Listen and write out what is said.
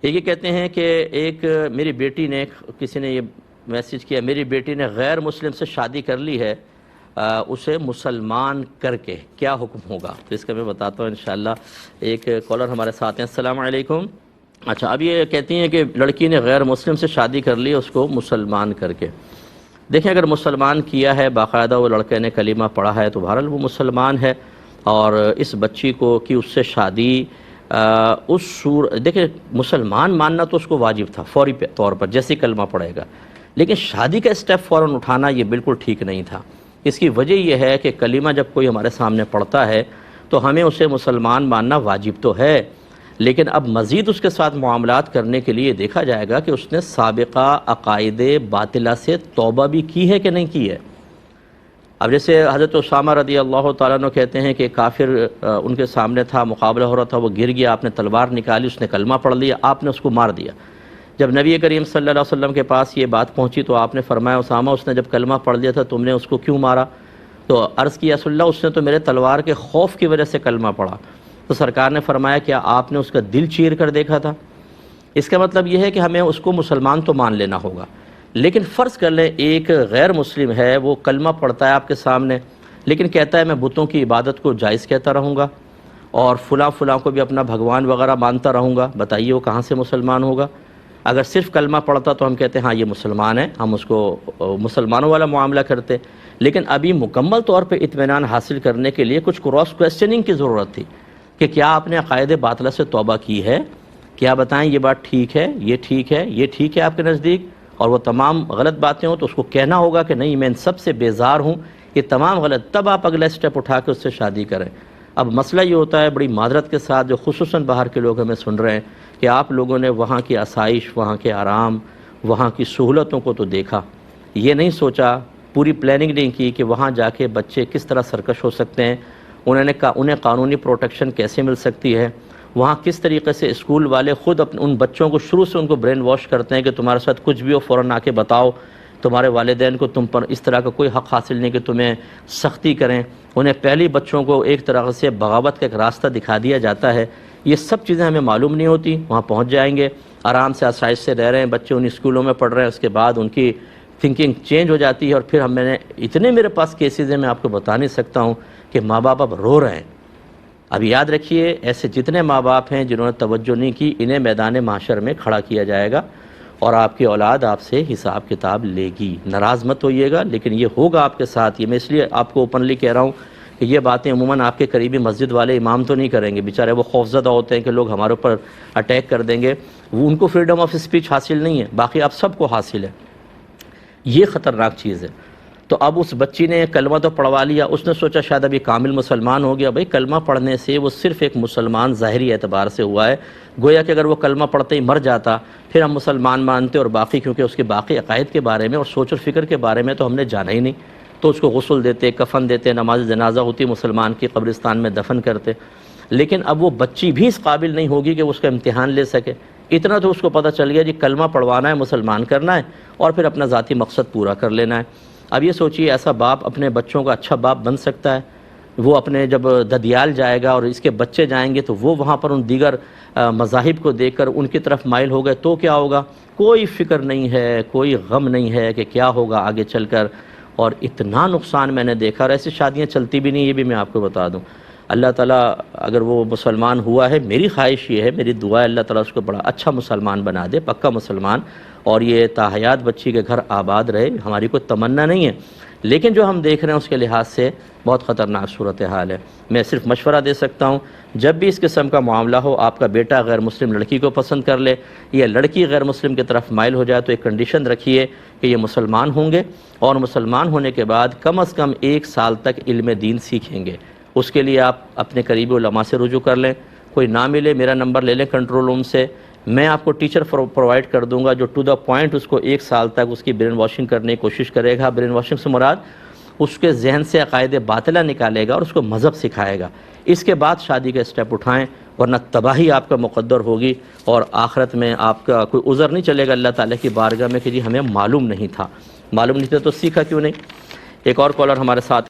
یہ کہتے ہیں کہ ایک میری بیٹی نے، کسی نے یہ میسج کیا، میری بیٹی نے غیر مسلم سے شادی کر لی ہے، اسے مسلمان کر کے کیا حکم ہوگا؟ تو اس کا میں بتاتا ہوں انشاءاللہ۔ ایک کالر ہمارے ساتھ ہیں۔ السلام علیکم۔ اچھا، اب یہ کہتی ہیں کہ لڑکی نے غیر مسلم سے شادی کر لی، اس کو مسلمان کر کے۔ دیکھیں، اگر مسلمان کیا ہے، باقاعدہ وہ لڑکے نے کلمہ پڑھا ہے، تو بہرحال وہ مسلمان ہے، اور اس بچی کو کہ اس سے شادی دیکھیں، مسلمان ماننا تو اس کو واجب تھا فوری طور پر جیسے کلمہ پڑھے گا، لیکن شادی کا اسٹیپ فوراً اٹھانا یہ بالکل ٹھیک نہیں تھا۔ اس کی وجہ یہ ہے کہ کلمہ جب کوئی ہمارے سامنے پڑھتا ہے تو ہمیں اسے مسلمان ماننا واجب تو ہے، لیکن اب مزید اس کے ساتھ معاملات کرنے کے لیے دیکھا جائے گا کہ اس نے سابقہ عقائد باطلہ سے توبہ بھی کی ہے کہ نہیں کی ہے۔ اب جیسے حضرت اسامہ رضی اللہ تعالیٰ عنہ کہتے ہیں کہ کافر ان کے سامنے تھا، مقابلہ ہو رہا تھا، وہ گر گیا، آپ نے تلوار نکالی، اس نے کلمہ پڑھ لیا، آپ نے اس کو مار دیا۔ جب نبی کریم صلی اللہ علیہ وسلم کے پاس یہ بات پہنچی تو آپ نے فرمایا، اسامہ اس نے جب کلمہ پڑھ لیا تھا تم نے اس کو کیوں مارا؟ تو عرض کیا، رسول اللہ اس نے تو میرے تلوار کے خوف کی وجہ سے کلمہ پڑھا۔ تو سرکار نے فرمایا، کیا آپ نے اس کا دل چیر کر دیکھا تھا؟ اس کا مطلب یہ ہے کہ ہمیں اس کو مسلمان تو مان لینا ہوگا، لیکن فرض کر لیں ایک غیر مسلم ہے، وہ کلمہ پڑھتا ہے آپ کے سامنے، لیکن کہتا ہے میں بتوں کی عبادت کو جائز کہتا رہوں گا اور فلاں فلاں کو بھی اپنا بھگوان وغیرہ مانتا رہوں گا، بتائیے وہ کہاں سے مسلمان ہوگا؟ اگر صرف کلمہ پڑھتا تو ہم کہتے ہیں ہاں یہ مسلمان ہے، ہم اس کو مسلمانوں والا معاملہ کرتے، لیکن ابھی مکمل طور پہ اطمینان حاصل کرنے کے لیے کچھ کراس کویسچننگ کی ضرورت تھی کہ کیا آپ نے عقائد باطلہ سے توبہ کی ہے؟ کیا بتائیں یہ بات ٹھیک ہے، یہ ٹھیک ہے، یہ ٹھیک ہے آپ کے نزدیک؟ اور وہ تمام غلط باتیں ہوں تو اس کو کہنا ہوگا کہ نہیں میں ان سب سے بیزار ہوں، یہ تمام غلط، تب آپ اگلا اسٹیپ اٹھا کے اس سے شادی کریں۔ اب مسئلہ یہ ہوتا ہے بڑی معذرت کے ساتھ، جو خصوصاً باہر کے لوگ ہمیں سن رہے ہیں، کہ آپ لوگوں نے وہاں کی آسائش، وہاں کے آرام، وہاں کی سہولتوں کو تو دیکھا، یہ نہیں سوچا، پوری پلاننگ نہیں کی کہ وہاں جا کے بچے کس طرح سرکش ہو سکتے ہیں، انہیں قانونی پروٹیکشن کیسے مل سکتی ہے، وہاں کس طریقے سے اسکول والے خود ان بچوں کو شروع سے ان کو برین واش کرتے ہیں کہ تمہارے ساتھ کچھ بھی ہو فوراً آ کے بتاؤ، تمہارے والدین کو تم پر اس طرح کا کوئی حق حاصل نہیں کہ تمہیں سختی کریں، انہیں پہلی بچوں کو ایک طرح سے بغاوت کا ایک راستہ دکھا دیا جاتا ہے۔ یہ سب چیزیں ہمیں معلوم نہیں ہوتی، وہاں پہنچ جائیں گے، آرام سے آسائش سے رہ رہے ہیں بچے، ان اسکولوں میں پڑھ رہے ہیں، اس کے بعد ان کی تھنکنگ چینج ہو جاتی ہے، اور پھر اتنے میرے پاس کیسز ہیں میں آپ کو بتا نہیں سکتا ہوں کہ ماں باپ اب رو رہے ہیں۔ اب یاد رکھیے، ایسے جتنے ماں باپ ہیں جنہوں نے توجہ نہیں کی، انہیں میدان محشر میں کھڑا کیا جائے گا، اور آپ کی اولاد آپ سے حساب کتاب لے گی۔ ناراض مت ہوئیے گا، لیکن یہ ہوگا آپ کے ساتھ۔ یہ میں اس لیے آپ کو اوپنلی کہہ رہا ہوں کہ یہ باتیں عموماً آپ کے قریبی مسجد والے امام تو نہیں کریں گے، بیچارے وہ خوفزدہ ہوتے ہیں کہ لوگ ہمارے اوپر اٹیک کر دیں گے، وہ ان کو فریڈم آف اسپیچ حاصل نہیں ہے، باقی آپ سب کو حاصل ہے۔ یہ خطرناک چیز ہے۔ تو اب اس بچی نے کلمہ تو پڑھوا لیا، اس نے سوچا شاید ابھی کامل مسلمان ہو گیا۔ بھئی کلمہ پڑھنے سے وہ صرف ایک مسلمان ظاہری اعتبار سے ہوا ہے، گویا کہ اگر وہ کلمہ پڑھتے ہی مر جاتا پھر ہم مسلمان مانتے، اور باقی کیونکہ اس کے باقی عقائد کے بارے میں اور سوچ اور فکر کے بارے میں تو ہم نے جانا ہی نہیں، تو اس کو غسل دیتے، کفن دیتے، نماز جنازہ ہوتی مسلمان کی، قبرستان میں دفن کرتے۔ لیکن اب وہ بچی بھی اس قابل نہیں ہوگی کہ وہ اس کا امتحان لے سکے۔ اتنا تو اس کو پتہ چل گیا جی کلمہ پڑھوانا ہے، مسلمان کرنا ہے، اور پھر اپنا ذاتی مقصد پورا کر لینا ہے۔ اب یہ سوچیے ایسا باپ اپنے بچوں کا اچھا باپ بن سکتا ہے؟ وہ اپنے جب ددیال جائے گا اور اس کے بچے جائیں گے تو وہ وہاں پر ان دیگر مذاہب کو دیکھ کر ان کی طرف مائل ہو گئے تو کیا ہوگا؟ کوئی فکر نہیں ہے، کوئی غم نہیں ہے کہ کیا ہوگا آگے چل کر، اور اتنا نقصان میں نے دیکھا، اور ایسی شادیاں چلتی بھی نہیں، یہ بھی میں آپ کو بتا دوں۔ اللہ تعالیٰ اگر وہ مسلمان ہوا ہے، میری خواہش یہ ہے، میری دعا ہے اللہ تعالیٰ اس کو بڑا اچھا مسلمان بنا دے، پکا مسلمان، اور یہ تاحیات بچی کے گھر آباد رہے، ہماری کوئی تمنا نہیں ہے، لیکن جو ہم دیکھ رہے ہیں اس کے لحاظ سے بہت خطرناک صورتحال ہے۔ میں صرف مشورہ دے سکتا ہوں، جب بھی اس قسم کا معاملہ ہو، آپ کا بیٹا غیر مسلم لڑکی کو پسند کر لے یا لڑکی غیر مسلم کی طرف مائل ہو جائے، تو ایک کنڈیشن رکھیے کہ یہ مسلمان ہوں گے، اور مسلمان ہونے کے بعد کم از کم 1 سال تک علم دین سیکھیں گے۔ اس کے لیے آپ اپنے قریبی علماء سے رجوع کر لیں، کوئی نہ ملے میرا نمبر لے لیں کنٹرول روم سے، میں آپ کو ٹیچر پرووائڈ کر دوں گا جو ٹو دا پوائنٹ اس کو 1 سال تک اس کی برین واشنگ کرنے کی کوشش کرے گا۔ برین واشنگ سے مراد اس کے ذہن سے عقائد باطلہ نکالے گا اور اس کو مذہب سکھائے گا۔ اس کے بعد شادی کا اسٹیپ اٹھائیں، ورنہ تباہی آپ کا مقدر ہوگی، اور آخرت میں آپ کا کوئی عذر نہیں چلے گا اللہ تعالیٰ کی بارگاہ میں کہ جی ہمیں معلوم نہیں تھا تو سیکھا کیوں نہیں۔ ایک اور کالر ہمارے ساتھ